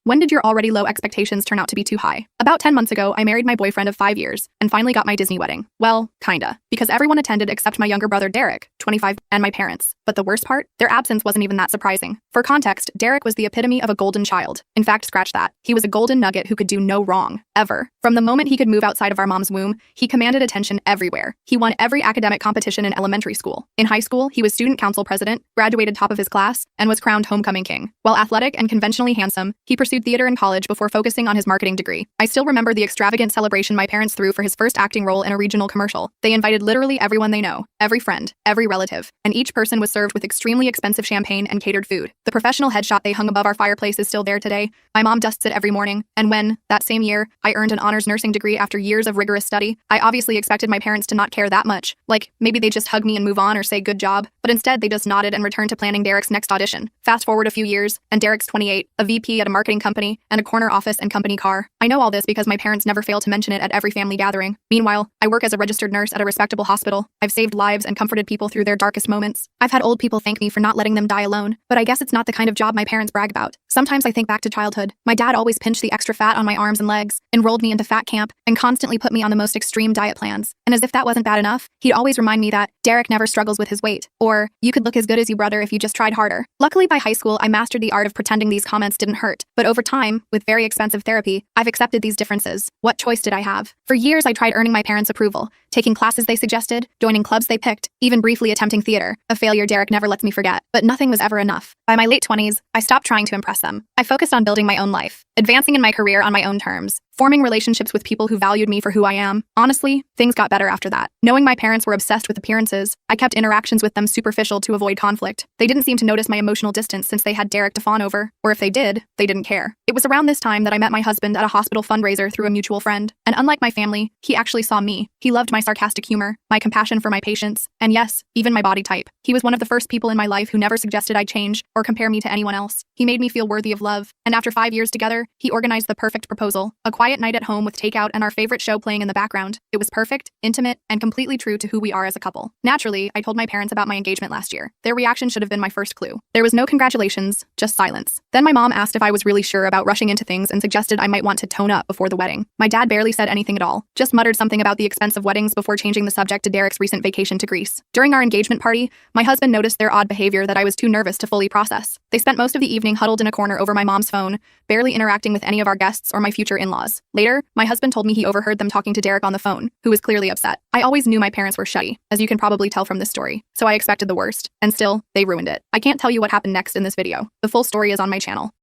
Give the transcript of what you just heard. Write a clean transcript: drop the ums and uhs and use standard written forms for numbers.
When did your already low expectations turn out to be too high? About 10 months ago, I married my boyfriend of 5 years and finally got my Disney wedding. Well, kinda. Because everyone attended except my younger brother Derek, 25, and my parents. But the worst part? Their absence wasn't even that surprising. For context, Derek was the epitome of a golden child. In fact, scratch that. He was a golden nugget who could do no wrong. Ever. From the moment he could move outside of our mom's womb, he commanded attention everywhere. He won every academic competition in elementary school. In high school, he was student council president, graduated top of his class, and was crowned homecoming king. While athletic and conventionally handsome, he pursued theater in college before focusing on his marketing degree. I still remember the extravagant celebration my parents threw for his first acting role in a regional commercial. They invited literally everyone they know, every friend, every relative, and each person was served with extremely expensive champagne and catered food. The professional headshot they hung above our fireplace is still there today. My mom dusts it every morning, and when, that same year, I earned an honors nursing degree after years of rigorous study, I obviously expected my parents to not care that much. Like, maybe they just hug me and move on or say good job, but instead they just nodded and returned to planning Derek's next audition. Fast forward a few years, and Derek's 28, a VP at a marketing company, and a corner office and company car. I know all this because my parents never fail to mention it at every family gathering. Meanwhile, I work as a registered nurse at a respectable hospital. I've saved lives and comforted people through their darkest moments. I've had old people thank me for not letting them die alone, but I guess it's not the kind of job my parents brag about. Sometimes I think back to childhood. My dad always pinched the extra fat on my arms and legs, enrolled me into fat camp, and constantly put me on the most extreme diet plans. And as if that wasn't bad enough, he'd always remind me that Derek never struggles with his weight, or you could look as good as your brother if you just tried harder. Luckily, by high school, I mastered the art of pretending these comments didn't hurt, but over time, with very expensive therapy, I've accepted these differences. What choice did I have? For years, I tried earning my parents' approval, taking classes they suggested, joining clubs they picked, even briefly attempting theater, a failure Derek never lets me forget. But nothing was ever enough. By my late 20s, I stopped trying to impress them. I focused on building my own life, advancing in my career on my own terms, forming relationships with people who valued me for who I am. Honestly, things got better after that. Knowing my parents were obsessed with appearances, I kept interactions with them superficial to avoid conflict. They didn't seem to notice my emotional distance since they had Derek to fawn over, or if they did, they didn't care. It was around this time that I met my husband at a hospital fundraiser through a mutual friend, and unlike my family, he actually saw me. He loved my sarcastic humor, my compassion for my patients, and yes, even my body type. He was one of the first people in my life who never suggested I change or compare me to anyone else. He made me feel worthy of love, and after 5 years together, he organized the perfect proposal, a quiet night at home with takeout and our favorite show playing in the background. It was perfect, intimate, and completely true to who we are as a couple. Naturally, I told my parents about my engagement last year. Their reaction should have been my first clue. There was no congratulations, just silence. Then my mom asked if I was really sure about rushing into things and suggested I might want to tone up before the wedding. My dad barely said anything at all, just muttered something about the expense of weddings before changing the subject to Derek's recent vacation to Greece. During our engagement party, my husband noticed their odd behavior that I was too nervous to fully process. They spent most of the evening huddled in a corner over my mom's phone, barely interacting with any of our guests or my future in-laws. Later, my husband told me he overheard them talking to Derek on the phone, who was clearly upset. I always knew my parents were shitty, as you can probably tell from this story, so I expected the worst. And still, they ruined it. I can't tell you what happened next in this video. The full story is on my channel.